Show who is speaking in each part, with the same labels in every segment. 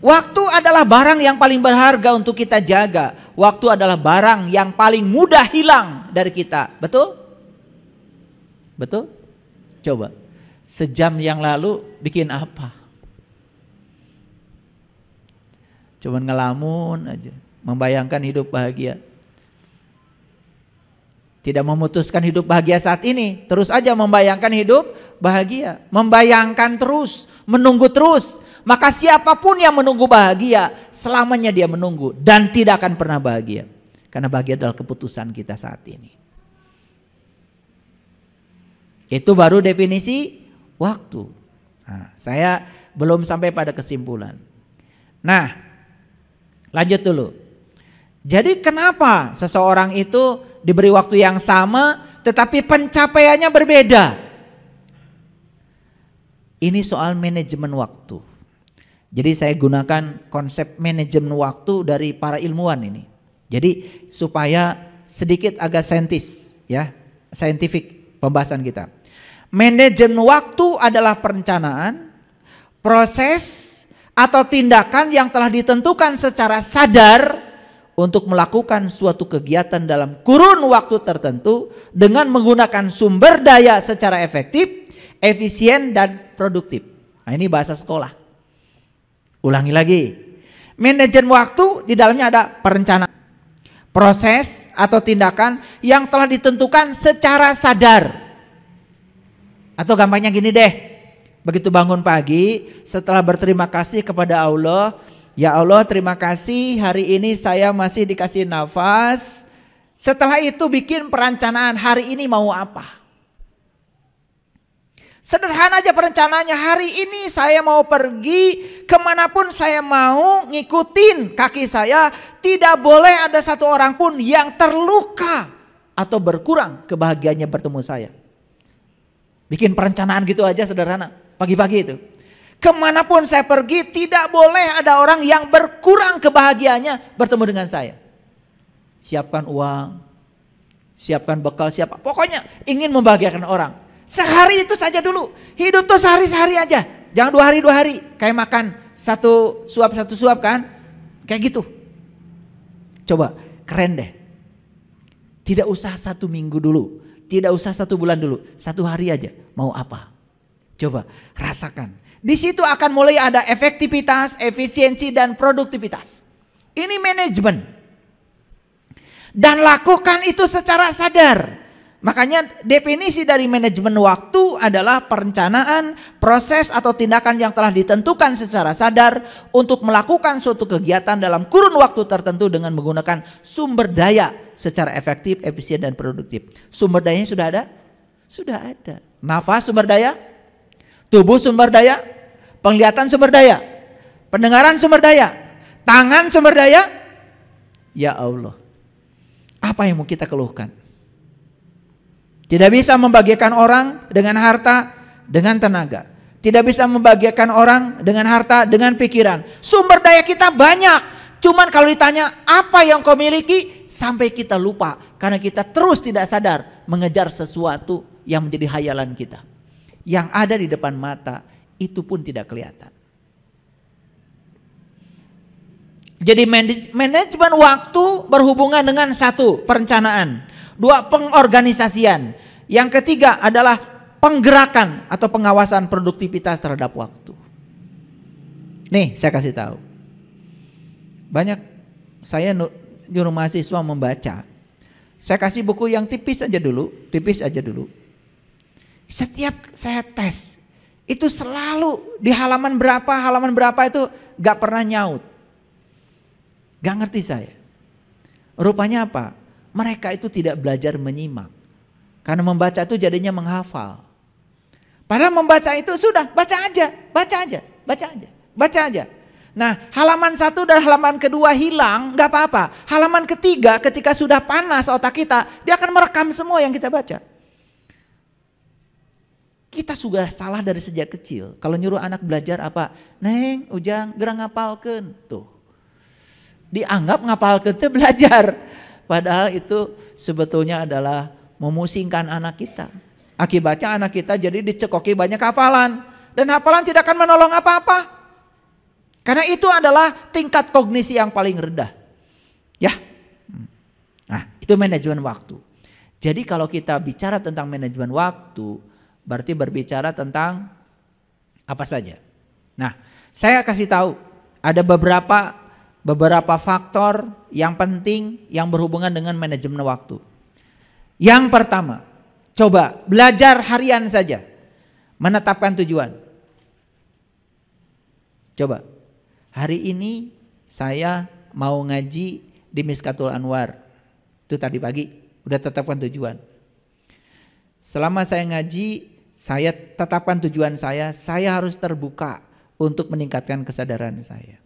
Speaker 1: Waktu adalah barang yang paling berharga untuk kita jaga. Waktu adalah barang yang paling mudah hilang dari kita. Betul? Betul? Coba. Sejam yang lalu bikin apa? Cuman ngelamun aja. Membayangkan hidup bahagia. Tidak memutuskan hidup bahagia saat ini. Terus aja membayangkan hidup bahagia. Membayangkan terus. Menunggu terus. Maka siapapun yang menunggu bahagia, selamanya dia menunggu dan tidak akan pernah bahagia. Karena bahagia adalah keputusan kita saat ini. Itu baru definisi waktu. Nah, saya belum sampai pada kesimpulan. Nah, lanjut dulu. Jadi kenapa seseorang itu diberi waktu yang sama tetapi pencapaiannya berbeda? Ini soal manajemen waktu. Jadi saya gunakan konsep manajemen waktu dari para ilmuwan ini. Jadi supaya sedikit agak saintis ya, saintifik pembahasan kita. Manajemen waktu adalah perencanaan, proses atau tindakan yang telah ditentukan secara sadar untuk melakukan suatu kegiatan dalam kurun waktu tertentu dengan menggunakan sumber daya secara efektif, efisien dan produktif. Nah, ini bahasa sekolah. Ulangi lagi. Manajemen waktu di dalamnya ada perencanaan, proses atau tindakan yang telah ditentukan secara sadar. Atau gampangnya gini deh. Begitu bangun pagi, setelah berterima kasih kepada Allah, ya Allah terima kasih hari ini saya masih dikasih nafas. Setelah itu bikin perencanaan hari ini mau apa. Sederhana aja perencanaannya, hari ini saya mau pergi kemanapun saya mau, ngikutin kaki saya, tidak boleh ada satu orang pun yang terluka atau berkurang kebahagiaannya bertemu saya. Bikin perencanaan gitu aja sederhana, pagi-pagi itu. Kemanapun saya pergi tidak boleh ada orang yang berkurang kebahagiaannya bertemu dengan saya. Siapkan uang, siapkan bekal, siapa, pokoknya ingin membahagiakan orang. Sehari itu saja dulu. Hidup tuh sehari-sehari aja. Jangan 2 hari. Kayak makan satu suap kan. Kayak gitu. Coba keren deh. Tidak usah 1 minggu dulu. Tidak usah 1 bulan dulu. 1 hari aja. Mau apa? Coba rasakan. Di situ akan mulai ada efektivitas, efisiensi dan produktivitas. Ini manajemen. Dan lakukan itu secara sadar. Makanya definisi dari manajemen waktu adalah perencanaan, proses atau tindakan yang telah ditentukan secara sadar untuk melakukan suatu kegiatan dalam kurun waktu tertentu dengan menggunakan sumber daya secara efektif, efisien dan produktif. Sumber dayanya sudah ada? Sudah ada. Nafas sumber daya, tubuh sumber daya, penglihatan sumber daya, pendengaran sumber daya, tangan sumber daya. Ya Allah, apa yang mau kita keluhkan? Tidak bisa membahagiakan orang dengan harta, dengan tenaga. Tidak bisa membahagiakan orang dengan harta, dengan pikiran. Sumber daya kita banyak. Cuman kalau ditanya apa yang kau miliki, sampai kita lupa. Karena kita terus tidak sadar mengejar sesuatu yang menjadi hayalan kita. Yang ada di depan mata, itu pun tidak kelihatan. Jadi manajemen waktu berhubungan dengan 1, perencanaan. 2, pengorganisasian. Yang ketiga adalah penggerakan atau pengawasan produktivitas terhadap waktu. Nih saya kasih tahu. Banyak saya nyuruh mahasiswa membaca. Saya kasih buku yang tipis aja dulu. Setiap saya tes, itu selalu di halaman berapa itu gak pernah nyaut. Gak ngerti saya. Rupanya apa? Mereka itu tidak belajar menyimak. Karena membaca itu jadinya menghafal. Padahal membaca itu sudah, baca aja. Nah, halaman 1 dan halaman kedua hilang, gak apa-apa. Halaman ketiga ketika sudah panas otak kita, dia akan merekam semua yang kita baca. Kita sudah salah dari sejak kecil. Kalau nyuruh anak belajar apa? Neng, Ujang, gerang ngapalkeun. Tuh. Dianggap ngapalkeun itu belajar. Padahal itu sebetulnya adalah memusingkan anak kita. Akibatnya anak kita jadi dicekoki banyak hafalan. Dan hafalan tidak akan menolong apa-apa. Karena itu adalah tingkat kognisi yang paling rendah. Ya. Nah, itu manajemen waktu. Jadi kalau kita bicara tentang manajemen waktu, berarti berbicara tentang apa saja. Nah, saya kasih tahu ada beberapa faktor yang penting yang berhubungan dengan manajemen waktu. Yang pertama, coba belajar harian saja, menetapkan tujuan. Coba, hari ini saya mau ngaji di Miskatul Anwar. Itu tadi pagi, udah tetapkan tujuan. Selama saya ngaji, saya tetapkan tujuan saya harus terbuka untuk meningkatkan kesadaran saya.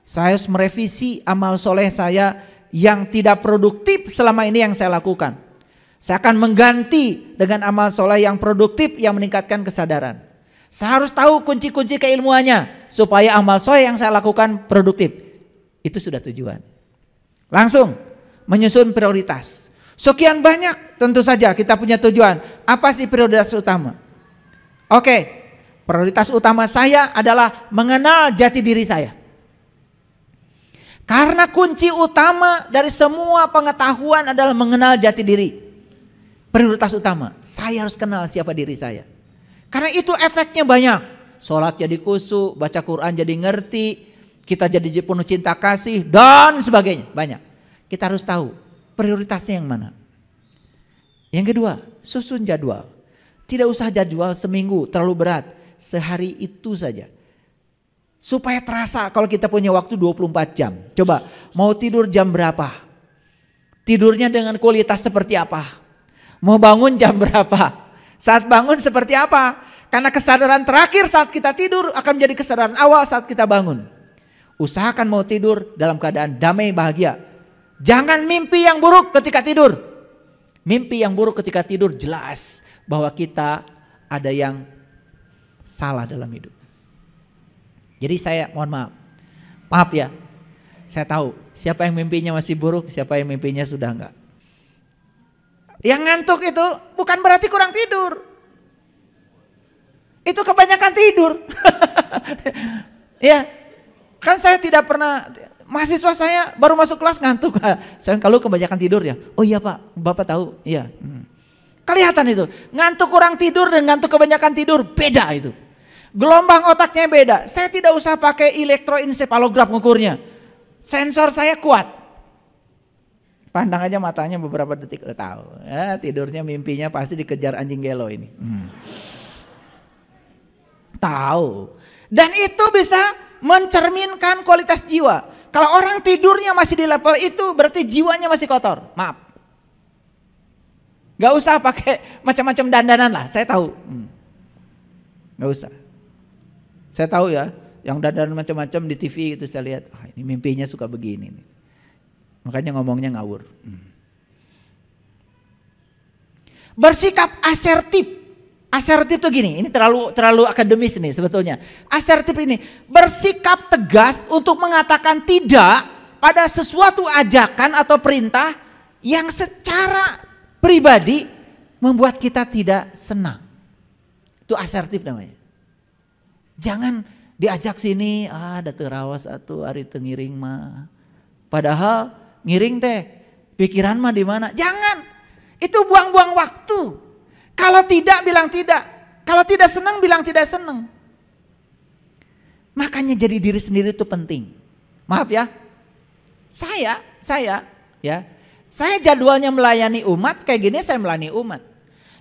Speaker 1: Saya harus merevisi amal soleh saya yang tidak produktif selama ini yang saya lakukan. Saya akan mengganti dengan amal soleh yang produktif yang meningkatkan kesadaran. Saya harus tahu kunci-kunci keilmuannya supaya amal soleh yang saya lakukan produktif. Itu sudah tujuan. Langsung menyusun prioritas. Sekian banyak, tentu saja kita punya tujuan. Apa sih prioritas utama? Oke, prioritas utama saya adalah mengenal jati diri saya. Karena kunci utama dari semua pengetahuan adalah mengenal jati diri. Prioritas utama, saya harus kenal siapa diri saya. Karena itu efeknya banyak. Sholat jadi khusyuk, baca Quran jadi ngerti, kita jadi penuh cinta kasih, dan sebagainya. Banyak. Kita harus tahu prioritasnya yang mana. Yang kedua, susun jadwal. Tidak usah jadwal seminggu, terlalu berat. Sehari itu saja. Supaya terasa kalau kita punya waktu 24 jam. Coba, mau tidur jam berapa? Tidurnya dengan kualitas seperti apa? Mau bangun jam berapa? Saat bangun seperti apa? Karena kesadaran terakhir saat kita tidur akan menjadi kesadaran awal saat kita bangun. Usahakan mau tidur dalam keadaan damai bahagia. Jangan mimpi yang buruk ketika tidur. Mimpi yang buruk ketika tidur jelas bahwa kita ada yang salah dalam hidup. Jadi saya mohon maaf ya, saya tahu siapa yang mimpinya masih buruk, siapa yang mimpinya sudah enggak. Yang ngantuk itu bukan berarti kurang tidur, itu kebanyakan tidur. Ya, kan saya tidak pernah, mahasiswa saya baru masuk kelas ngantuk. Saya kalau kebanyakan tidur ya, oh iya Pak, Bapak tahu, iya. Kelihatan itu, ngantuk kurang tidur dan ngantuk kebanyakan tidur beda itu. Gelombang otaknya beda. Saya tidak usah pakai elektroensefalograf ngukurnya. Sensor saya kuat. Pandang aja matanya beberapa detik udah tahu. Ya, tidurnya mimpinya pasti dikejar anjing gelo ini. Tahu. Dan itu bisa mencerminkan kualitas jiwa. Kalau orang tidurnya masih di level itu berarti jiwanya masih kotor. Maaf. Gak usah pakai macam-macam dandanan lah. Saya tahu. Gak usah. Saya tahu ya, yang dandan macam-macam di TV itu saya lihat, ini mimpinya suka begini nih. Makanya ngomongnya ngawur. Bersikap asertif. Asertif itu gini, ini terlalu akademis nih sebetulnya. Asertif ini bersikap tegas untuk mengatakan tidak pada sesuatu ajakan atau perintah yang secara pribadi membuat kita tidak senang. Itu asertif namanya. Jangan diajak sini, ada terawas atau hari tengiring mah. Padahal ngiring teh, pikiran mah di mana? Jangan. Itu buang-buang waktu. Kalau tidak bilang tidak. Kalau tidak senang bilang tidak senang. Makanya jadi diri sendiri itu penting. Maaf ya. Saya ya. Saya jadwalnya melayani umat kayak gini, saya melayani umat.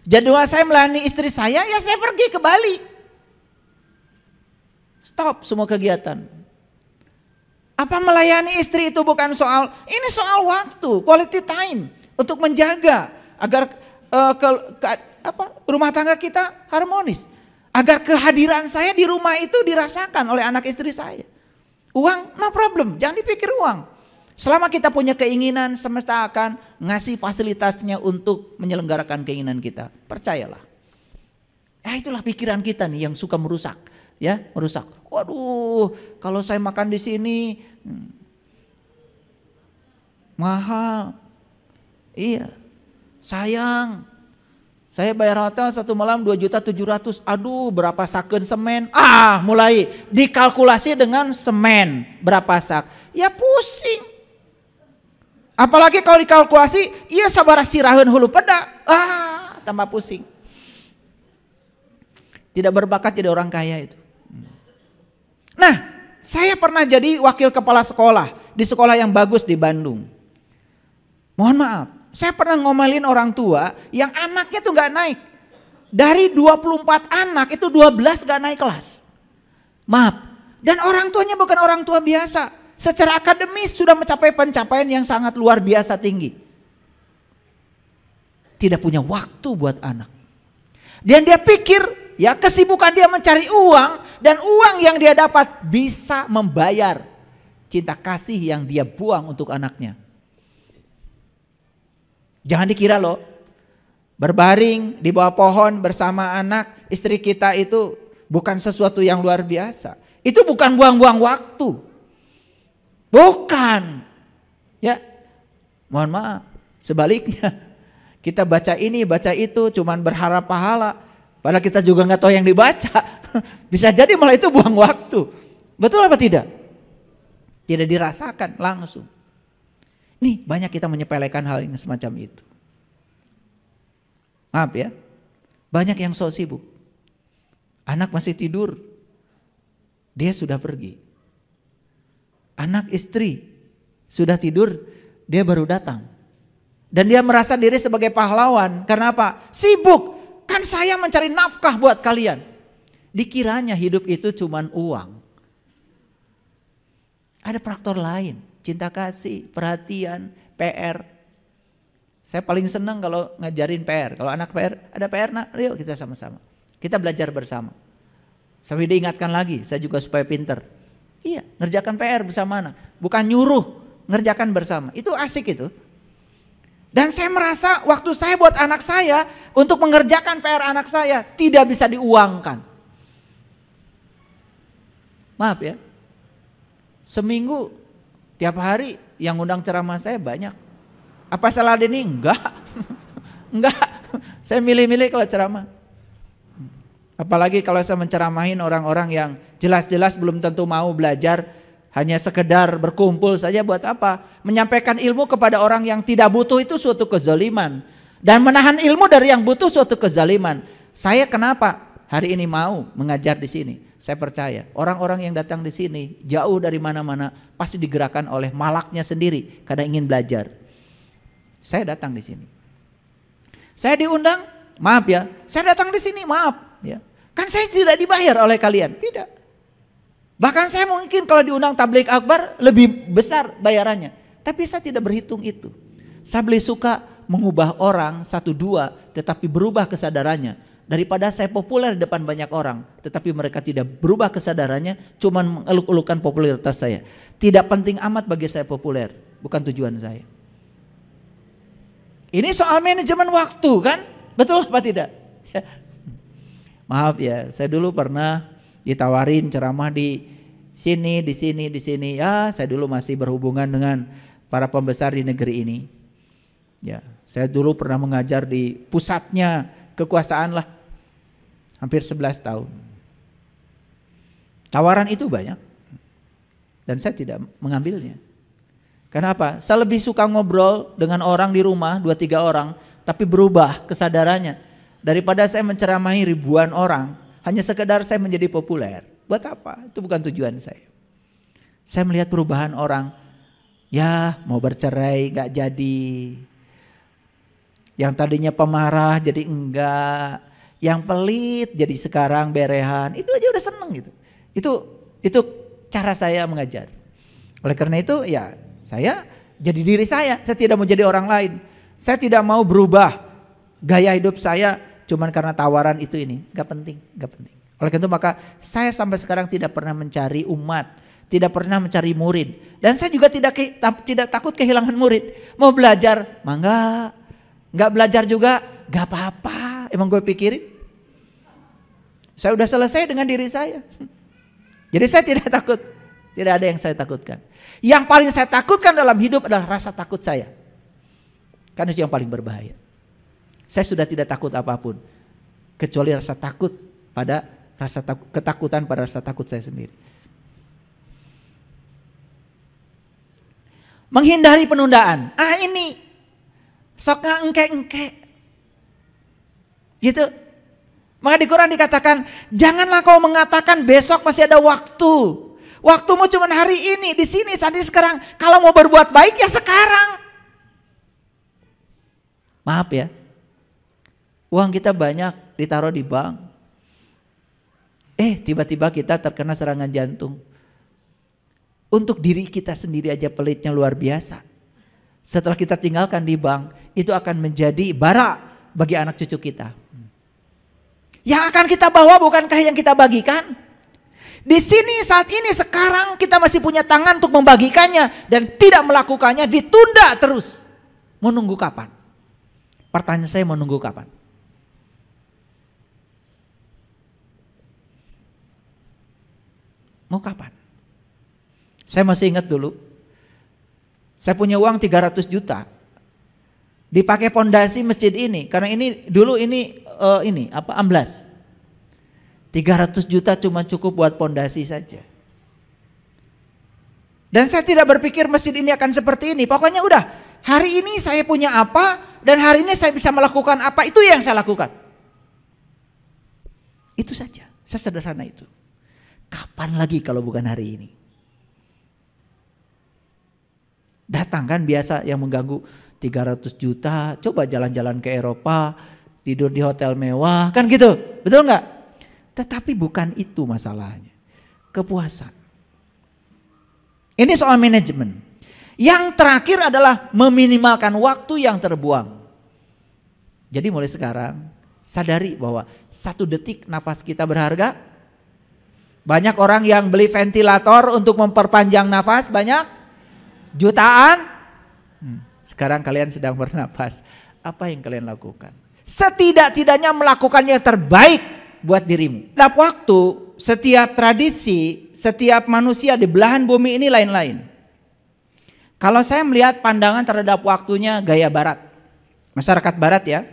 Speaker 1: Jadwal saya melayani istri saya, ya saya pergi ke Bali. Stop semua kegiatan. Apa melayani istri itu bukan soal, ini soal waktu, quality time untuk menjaga agar rumah tangga kita harmonis. Agar kehadiran saya di rumah itu dirasakan oleh anak istri saya. Uang no problem, jangan dipikir uang. Selama kita punya keinginan, semesta akan ngasih fasilitasnya untuk menyelenggarakan keinginan kita. Percayalah. Ya itulah pikiran kita nih yang suka merusak. Ya, merusak. Waduh, kalau saya makan di sini mahal. Iya. Sayang. Saya bayar hotel 1 malam 2.700.000. Aduh, berapa sakeun semen? Mulai dikalkulasi dengan semen berapa sak. Ya pusing. Apalagi kalau dikalkulasi, iya sabaraha siraheun hulu peda. Tambah pusing. Tidak berbakat jadi orang kaya itu. Nah, saya pernah jadi wakil kepala sekolah di sekolah yang bagus di Bandung. Mohon maaf, saya pernah ngomelin orang tua yang anaknya tuh gak naik. Dari 24 anak itu 12 gak naik kelas. Maaf, dan orang tuanya bukan orang tua biasa. Secara akademis sudah mencapai pencapaian yang sangat luar biasa tinggi. Tidak punya waktu buat anak. Dan dia pikir ya kesibukan dia mencari uang dan uang yang dia dapat bisa membayar cinta kasih yang dia buang untuk anaknya. Jangan dikira loh, berbaring di bawah pohon bersama anak istri kita itu bukan sesuatu yang luar biasa. Itu bukan buang-buang waktu. Bukan. Ya. Mohon maaf, sebaliknya. Kita baca ini, baca itu, cuman berharap pahala. Padahal kita juga nggak tahu yang dibaca. Bisa jadi malah itu buang waktu. Betul apa tidak? Tidak dirasakan langsung. Nih banyak kita menyepelekan hal yang semacam itu. Maaf ya, banyak yang sok sibuk. Anak masih tidur, dia sudah pergi. Anak istri sudah tidur, dia baru datang. Dan dia merasa diri sebagai pahlawan. Karena apa? Sibuk. Kan saya mencari nafkah buat kalian. Dikiranya hidup itu cuman uang. Ada faktor lain. Cinta kasih, perhatian, PR. Saya paling senang kalau ngajarin PR. Kalau anak PR, ada PR nak, yuk kita sama-sama. Kita belajar bersama. Sampai diingatkan lagi, saya juga supaya pinter. Iya, ngerjakan PR bersama anak. Bukan nyuruh, ngerjakan bersama. Itu asik itu. Dan saya merasa waktu saya buat anak saya untuk mengerjakan PR anak saya tidak bisa diuangkan. Maaf ya, seminggu tiap hari yang undang ceramah saya banyak. Apa salah ini? Enggak. Enggak, saya milih-milih kalau ceramah. Apalagi kalau saya menceramahin orang-orang yang jelas-jelas belum tentu mau belajar. Hanya sekedar berkumpul saja buat apa? Menyampaikan ilmu kepada orang yang tidak butuh itu suatu kezaliman. Dan menahan ilmu dari yang butuh suatu kezaliman. Saya kenapa hari ini mau mengajar di sini? Saya percaya orang-orang yang datang di sini jauh dari mana-mana pasti digerakkan oleh malaknya sendiri karena ingin belajar. Saya datang di sini. Saya diundang, maaf ya. Saya datang di sini, maaf ya. Kan saya tidak dibayar oleh kalian, tidak. Bahkan saya mungkin kalau diundang tabligh akbar lebih besar bayarannya. Tapi saya tidak berhitung itu. Saya lebih suka mengubah orang 1-2 tetapi berubah kesadarannya. Daripada saya populer di depan banyak orang tetapi mereka tidak berubah kesadarannya, cuman mengeluk-elukan popularitas saya. Tidak penting amat bagi saya populer, bukan tujuan saya. Ini soal manajemen waktu kan? Betul apa tidak? Maaf ya, saya dulu pernah ditawarin ceramah di sini. Ya, saya dulu masih berhubungan dengan para pembesar di negeri ini. Ya, saya dulu pernah mengajar di pusatnya kekuasaan lah, hampir 11 tahun. Tawaran itu banyak, dan saya tidak mengambilnya. Kenapa? Saya lebih suka ngobrol dengan orang di rumah 2-3 orang, tapi berubah kesadarannya daripada saya menceramahi ribuan orang. Hanya sekedar saya menjadi populer. Buat apa? Itu bukan tujuan saya. Saya melihat perubahan orang. Ya mau bercerai gak jadi. Yang tadinya pemarah jadi enggak. Yang pelit jadi sekarang berehan. Itu aja udah seneng gitu. Itu cara saya mengajar. Oleh karena itu ya saya jadi diri saya. Saya tidak mau jadi orang lain. Saya tidak mau berubah gaya hidup saya cuman karena tawaran itu ini, gak penting. Oleh karena itu maka saya sampai sekarang tidak pernah mencari umat, tidak pernah mencari murid, dan saya juga tidak takut kehilangan murid. Mau belajar, mangga, nggak belajar juga, gak apa-apa. Emang gue pikirin, saya udah selesai dengan diri saya. Jadi saya tidak takut, tidak ada yang saya takutkan. Yang paling saya takutkan dalam hidup adalah rasa takut saya, karena itu yang paling berbahaya. Saya sudah tidak takut apapun kecuali rasa takut pada ketakutan pada rasa takut saya sendiri. Menghindari penundaan. Ini sok engke-engke. Gitu. Maka di Quran dikatakan, janganlah kau mengatakan besok masih ada waktu. Waktumu cuma hari ini, di sini, saat ini, sekarang. Kalau mau berbuat baik ya sekarang. Maaf ya. Uang kita banyak ditaruh di bank. Tiba-tiba kita terkena serangan jantung. Untuk diri kita sendiri aja pelitnya luar biasa. Setelah kita tinggalkan di bank, itu akan menjadi bara bagi anak cucu kita. Yang akan kita bawa bukankah yang kita bagikan? Di sini saat ini sekarang kita masih punya tangan untuk membagikannya dan tidak melakukannya, ditunda terus. Mau nunggu kapan? Pertanyaan saya, mau nunggu kapan? Mau kapan? Saya masih ingat dulu, saya punya uang 300 juta. Dipakai fondasi masjid ini, karena ini dulu amblas. 300 juta cuma cukup buat fondasi saja. Dan saya tidak berpikir masjid ini akan seperti ini. Pokoknya udah, hari ini saya punya apa dan hari ini saya bisa melakukan apa, itu yang saya lakukan. Itu saja, sesederhana itu. Kapan lagi kalau bukan hari ini? Datang kan biasa yang mengganggu 300 juta, coba jalan-jalan ke Eropa, tidur di hotel mewah, kan gitu, betul nggak? Tetapi bukan itu masalahnya, kepuasan. Ini soal manajemen. Yang terakhir adalah meminimalkan waktu yang terbuang. Jadi mulai sekarang sadari bahwa 1 detik nafas kita berharga. Banyak orang yang beli ventilator untuk memperpanjang nafas, banyak. Jutaan. Sekarang kalian sedang bernafas. Apa yang kalian lakukan? Setidak-tidaknya melakukan yang terbaik buat dirimu. Setiap waktu, setiap tradisi, setiap manusia di belahan bumi ini lain-lain. Kalau saya melihat pandangan terhadap waktunya gaya barat, masyarakat barat ya,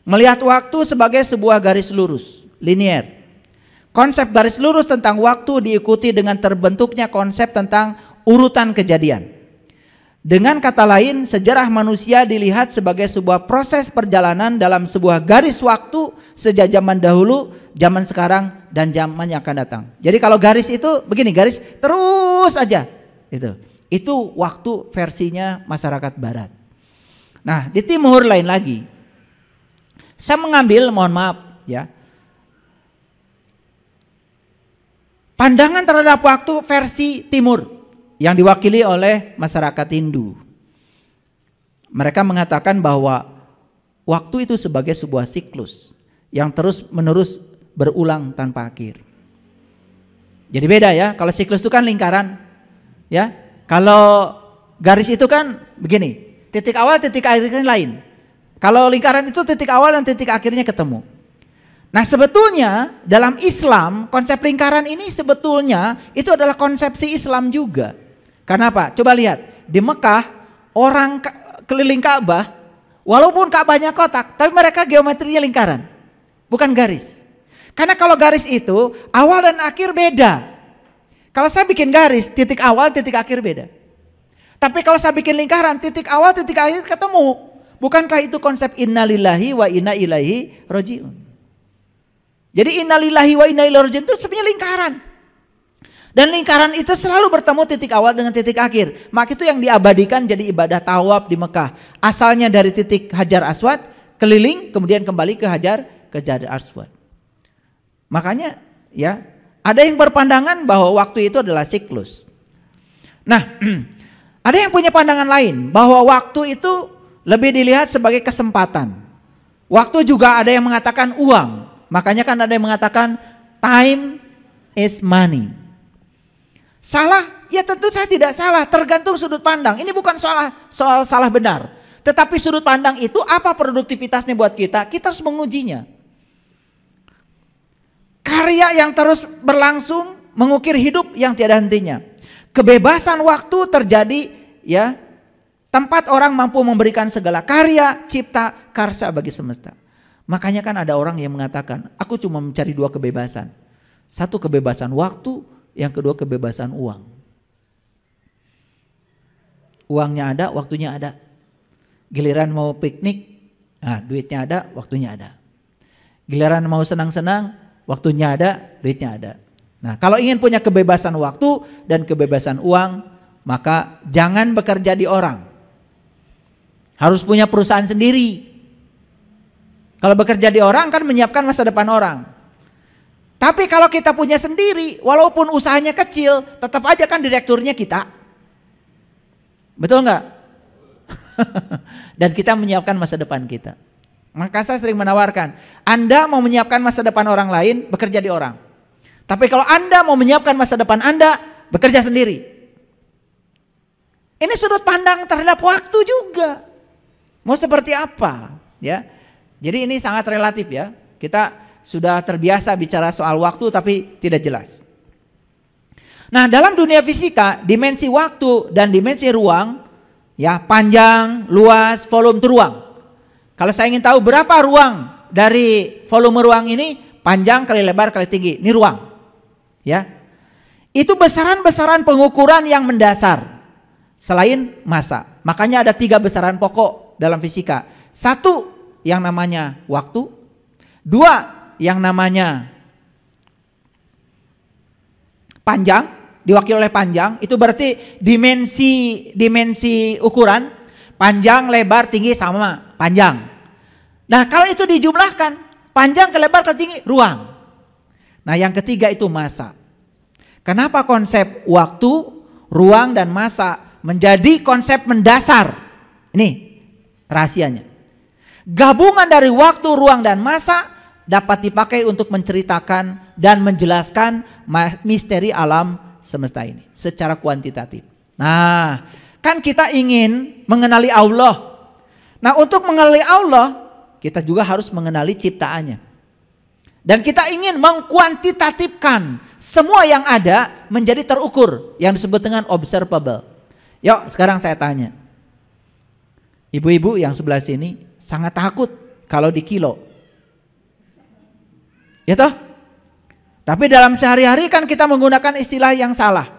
Speaker 1: melihat waktu sebagai sebuah garis lurus, linier. Konsep garis lurus tentang waktu diikuti dengan terbentuknya konsep tentang urutan kejadian. Dengan kata lain, sejarah manusia dilihat sebagai sebuah proses perjalanan dalam sebuah garis waktu sejak zaman dahulu, zaman sekarang, dan zaman yang akan datang. Jadi kalau garis itu begini, garis terus aja. Itu waktu versinya masyarakat barat. Nah, di timur lain lagi. Saya mengambil, mohon maaf ya, pandangan terhadap waktu versi timur yang diwakili oleh masyarakat Hindu. Mereka mengatakan bahwa waktu itu sebagai sebuah siklus yang terus menerus berulang tanpa akhir. Jadi beda ya, kalau siklus itu kan lingkaran ya. Kalau garis itu kan begini, titik awal titik akhirnya lain. Kalau lingkaran itu titik awal dan titik akhirnya ketemu. Nah sebetulnya dalam Islam konsep lingkaran ini sebetulnya itu adalah konsepsi Islam juga. Karena apa? Coba lihat di Mekah orang keliling Ka'bah, walaupun Ka'bahnya kotak, tapi mereka geometrinya lingkaran, bukan garis. Karena kalau garis itu awal dan akhir beda. Kalau saya bikin garis, titik awal, titik akhir beda. Tapi kalau saya bikin lingkaran, titik awal, titik akhir ketemu. Bukankah itu konsep innalillahi wa inna ilaihi raji'un? Jadi innalillahi wa inna ilaihi raji'un itu sebenarnya lingkaran. Dan lingkaran itu selalu bertemu titik awal dengan titik akhir. Maka itu yang diabadikan jadi ibadah tawaf di Mekah. Asalnya dari titik Hajar Aswad, keliling, kemudian kembali ke Hajar Aswad. Makanya ya, ada yang berpandangan bahwa waktu itu adalah siklus. Nah, ada yang punya pandangan lain bahwa waktu itu lebih dilihat sebagai kesempatan. Waktu juga ada yang mengatakan uang. Makanya kan ada yang mengatakan time is money. Salah? Ya tentu saya tidak salah, tergantung sudut pandang. Ini bukan soal salah benar. Tetapi sudut pandang itu apa produktivitasnya buat kita? Kita harus mengujinya. Karya yang terus berlangsung, mengukir hidup yang tiada hentinya. Kebebasan waktu terjadi ya Tempat orang mampu memberikan segala karya, cipta, karsa bagi semesta. Makanya kan ada orang yang mengatakan, aku cuma mencari 2 kebebasan. Satu kebebasan waktu, yang kedua kebebasan uang. Uangnya ada, waktunya ada. Giliran mau piknik, nah duitnya ada, waktunya ada. Giliran mau senang-senang, waktunya ada, duitnya ada. Nah, kalau ingin punya kebebasan waktu dan kebebasan uang, maka jangan bekerja di orang. Harus punya perusahaan sendiri. Kalau bekerja di orang kan menyiapkan masa depan orang. Tapi kalau kita punya sendiri, walaupun usahanya kecil, tetap aja kan direkturnya kita. Betul nggak? Dan kita menyiapkan masa depan kita. Maka saya sering menawarkan, Anda mau menyiapkan masa depan orang lain, bekerja di orang. Tapi kalau Anda mau menyiapkan masa depan Anda, bekerja sendiri. Ini sudut pandang terhadap waktu juga. Mau seperti apa? Ya. Jadi ini sangat relatif ya. Kita sudah terbiasa bicara soal waktu tapi tidak jelas. Nah, dalam dunia fisika, dimensi waktu dan dimensi ruang, ya, panjang, luas, volume itu ruang. Kalau saya ingin tahu berapa ruang dari volume ruang ini, panjang kali lebar kali tinggi, ini ruang. Ya. Itu besaran-besaran pengukuran yang mendasar selain massa. Makanya ada 3 besaran pokok dalam fisika. 1 yang namanya waktu, 2 yang namanya panjang, diwakili oleh panjang, itu berarti dimensi ukuran, panjang, lebar, tinggi sama, panjang. Nah, kalau itu dijumlahkan, panjang ke lebar ke tinggi, ruang. Nah, yang ketiga itu massa. Kenapa konsep waktu, ruang dan massa menjadi konsep mendasar? Ini rahasianya. Gabungan dari waktu, ruang dan massa dapat dipakai untuk menceritakan dan menjelaskan misteri alam semesta ini secara kuantitatif. Nah, kan kita ingin mengenali Allah. Nah, untuk mengenali Allah, kita juga harus mengenali ciptaannya. Dan kita ingin mengkuantitatifkan semua yang ada menjadi terukur, yang disebut dengan observable. Yuk, sekarang saya tanya. Ibu-ibu yang sebelah sini sangat takut kalau di kilo. Ya toh? Tapi dalam sehari-hari kan kita menggunakan istilah yang salah.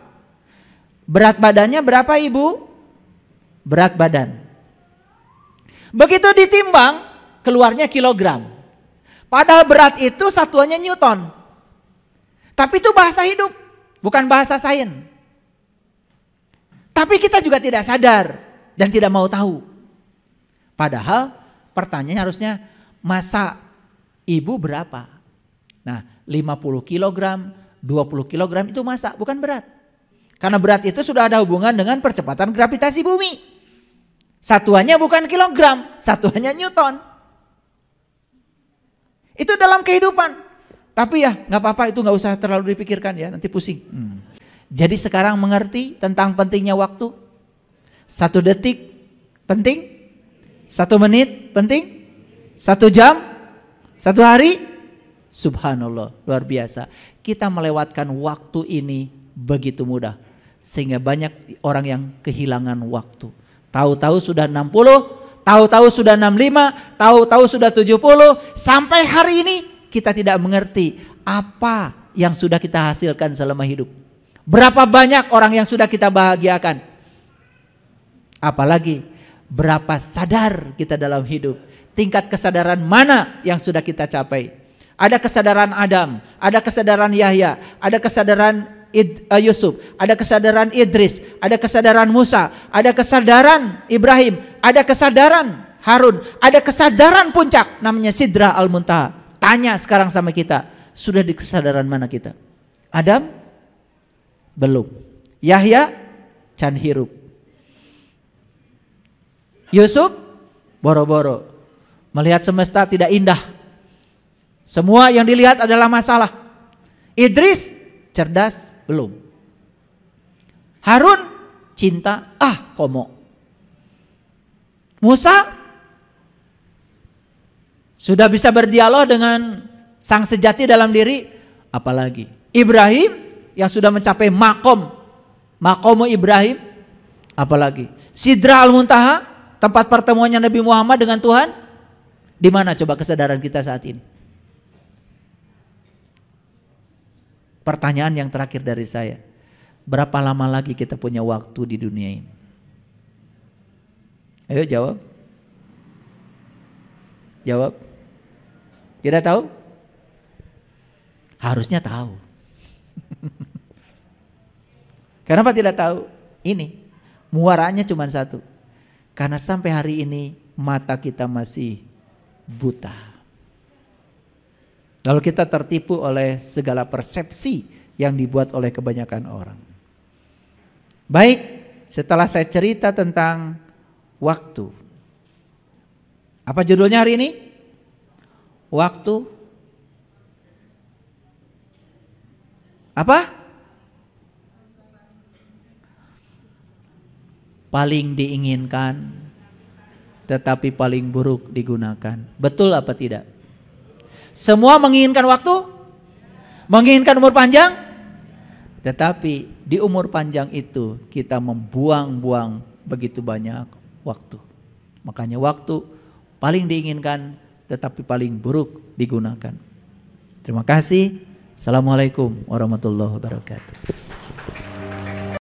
Speaker 1: Berat badannya berapa ibu? Berat badan. Begitu ditimbang, keluarnya kilogram. Padahal berat itu satuannya Newton. Tapi itu bahasa hidup, bukan bahasa sains. Tapi kita juga tidak sadar dan tidak mau tahu. Padahal pertanyaannya harusnya massa ibu berapa? Nah, 50 kg, 20 kg itu massa, bukan berat. Karena berat itu sudah ada hubungan dengan percepatan gravitasi bumi. Satuannya bukan kilogram, satuannya Newton. Itu dalam kehidupan. Tapi ya nggak apa-apa, itu nggak usah terlalu dipikirkan ya, nanti pusing. Jadi sekarang mengerti tentang pentingnya waktu. 1 detik penting, 1 menit penting, 1 jam, 1 hari, subhanallah, luar biasa. Kita melewatkan waktu ini begitu mudah, sehingga banyak orang yang kehilangan waktu. Tahu-tahu sudah 60, tahu-tahu sudah 65, tahu-tahu sudah 70, sampai hari ini kita tidak mengerti apa yang sudah kita hasilkan selama hidup. Berapa banyak orang yang sudah kita bahagiakan. Apalagi berapa sadar kita dalam hidup. Tingkat kesadaran mana yang sudah kita capai. Ada kesadaran Adam, ada kesadaran Yahya, ada kesadaran Yusuf, ada kesadaran Idris, ada kesadaran Musa, ada kesadaran Ibrahim, ada kesadaran Harun, ada kesadaran puncak namanya Sidra Al-Muntaha. Tanya sekarang sama kita, sudah di kesadaran mana kita? Adam? Belum. Yahya? Can hirup. Yusuf? Boro-boro. Melihat semesta tidak indah. Semua yang dilihat adalah masalah. Idris? Cerdas? Belum. Harun? Cinta? Komo. Musa? Sudah bisa berdialog dengan sang sejati dalam diri? Apalagi Ibrahim yang sudah mencapai makomu Ibrahim, Apalagi Sidra Al-Muntaha, tempat pertemuannya Nabi Muhammad dengan Tuhan. Di mana coba kesadaran kita saat ini? Pertanyaan yang terakhir dari saya, berapa lama lagi kita punya waktu di dunia ini? Ayo jawab. Jawab. Tidak tahu? Harusnya tahu. Kenapa tidak tahu? Ini muaranya cuma satu. Karena sampai hari ini mata kita masih buta. Lalu kita tertipu oleh segala persepsi yang dibuat oleh kebanyakan orang. Baik, setelah saya cerita tentang waktu. Apa judulnya hari ini? Waktu apa? Paling diinginkan, tetapi paling buruk digunakan. Betul apa tidak? Semua menginginkan waktu, menginginkan umur panjang, tetapi di umur panjang itu kita membuang-buang begitu banyak waktu. Makanya waktu paling diinginkan, tetapi paling buruk digunakan. Terima kasih. Assalamualaikum warahmatullahi wabarakatuh.